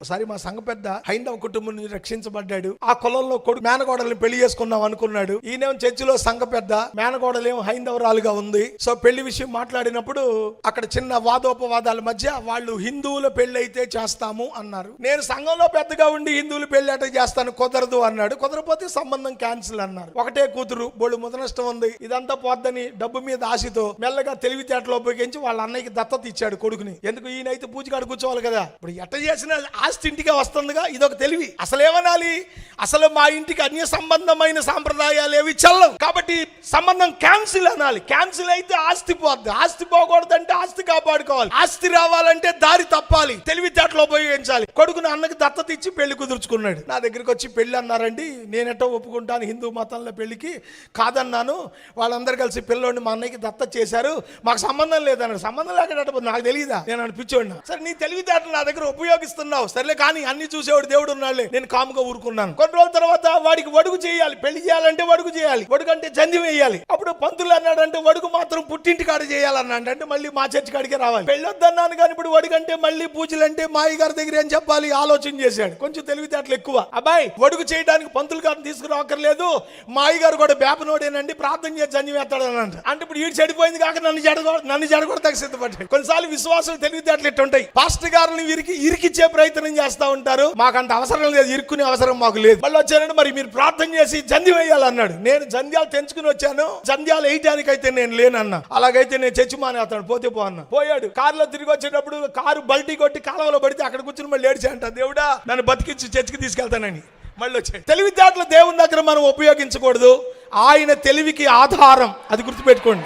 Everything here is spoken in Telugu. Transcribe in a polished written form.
ఒకసారి మా సంఘ పెద్ద హైందవ కుటుంబం నుంచి రక్షించబడ్డాడు. ఆ కులంలో కొడుకు మేనగోడల్ని పెళ్లి చేసుకుందాం అనుకున్నాడు. ఈయనేమో చర్చిలో సంఘ పెద్ద, మేనగోడలేమో హైందవరాలుగా ఉంది. సో పెళ్లి విషయం మాట్లాడినప్పుడు అక్కడ చిన్న వాదోపవాదాల మధ్య వాళ్ళు హిందువుల పెళ్లి అయితే చేస్తాము అన్నారు. నేను సంఘంలో పెద్దగా ఉండి హిందువుల పెళ్లి అట చేస్తాను, కుదరదు అన్నాడు. కుదరపోతే సంబంధం క్యాన్సిల్ అన్నారు. ఒకటే కూతురు, బోళ్ళు ముదనష్టం ఉంది, ఇదంతా పోద్దని డబ్బు మీద ఆశతో మెల్లగా తెలివితేటలో ఉపయోగించి వాళ్ళ అన్నయ్యకి దత్తత ఇచ్చాడు కొడుకుని. ఎందుకు ఈయనైతే పూజకాడ కూర్చోవాలి కదా. ఇప్పుడు ఎట్ట చేసిన ఆస్తి ఇంటిగా వస్తుందిగా, ఇదొక తెలివి. అసలు ఏమనాలి, అసలు మా ఇంటికి అన్య సంబంధమైన సాంప్రదాయాలు ఏవి చెల్లవు కాబట్టి సంబంధం క్యాన్సిల్ అనాలి. క్యాన్సిల్ అయితే ఆస్తి పోద్ది. ఆస్తి పోకూడదంటే ఆస్తి కాపాడుకోవాలి. ఆస్తి రావాలంటే దారి తప్పాలి, తెలివితేటలు ఉపయోగించాలి. కొడుకుని అన్నకి దత్తత ఇచ్చి పెళ్లి కుదుర్చుకున్నాడు. నా దగ్గరికి వచ్చి పెళ్లి అన్నారండి, నేనెట్టో ఒప్పుకుంటాను హిందూ మతంలో పెళ్లికి, కాదన్నాను. వాళ్ళందరూ కలిసి పిల్లోడిని మా అన్నయ్యకి దత్తత చేశారు, మాకు సంబంధం లేదన్నాడు. సంబంధం లేకపోతే నాకు తెలియదా, నేను అనిపించోడినా. సరే నీ తెలివితేటలు నా దగ్గర ఉపయోగిస్తున్నావు సర్లే, కానీ అన్ని చూసేవాడు దేవుడు ఉన్నాడులే, నేను కాముగా ఊరుకున్నాను. కొన్ని రోజుల తర్వాత వాడికి వడుగు చేయాలి. పెళ్లి చేయాలంటే వడుగు చేయాలి. వడుగు అంటే జంధ్యం వేయాలి. అప్పుడు పంతులు అన్నాడంటే వడుగు మాత్రం పుట్టింటి కాడ చేయాలన్నాడు. అంటే మళ్ళీ మా చర్చి కాడికే రావాలి. పెళ్ళొద్దన్నాను కానీ ఇప్పుడు వడుగు అంటే మళ్ళీ పూజలు అంటే మా అయ్యగారి దగ్గర ఏం చెప్పాలి ఆలోచన చేశాడు. కొంచెం తెలివితేటలు ఎక్కువ. అబ్బాయి వడుగు చేయడానికి పంతులు గారిని తీసుకురావక్కర్లేదు, మా అయ్యగారు కూడా బేపనోడేనండి, ప్రార్థన చేసి జంధ్యం వేస్తాడు అన్నాడు. అంటే ఇప్పుడు వీడు చెడిపోయింది కాక నన్ను జడగొడతాకు సిద్ధపడ్డాడు. కొన్నిసార్లు విశ్వాసం తెలివితేటలు ఎట్టుంటాయి. పాస్టర్ గారిని వీరికి ఇరికిచ్చే ప్రయత్నం చేస్తా ఉంటారు. మాకంత అవసరం లేదు, ఇరుక్కునే అవసరం మాకు లేదు. మళ్ళీ వచ్చానంటే మరి మీరు ప్రార్థన చేసి జంధ్యం వేయాలన్నాడు. నేను జంధ్యాలు తెంచుకుని వచ్చాను, జంధ్యాలు వేయడానికి అయితే నేను లేనన్నా. అలాగైతే నేను చర్చి మానేస్తాను, పోతే పో అన్నా. పోయాడు. కారులో తిరిగి వచ్చేటప్పుడు కారు బల్టీ కొట్టి కాలువలో పడితే అక్కడ కూర్చుని మళ్ళీ ఏడ్చాంట, దేవుడా నన్ను బతికించి చర్చికి తీసుకెళ్తానని. మళ్ళీ వచ్చాడు. తెలివితేటలు దేవుని దగ్గర మనం ఉపయోగించకూడదు, ఆయన తెలివికి ఆధారం, అది గుర్తుపెట్టుకోండి.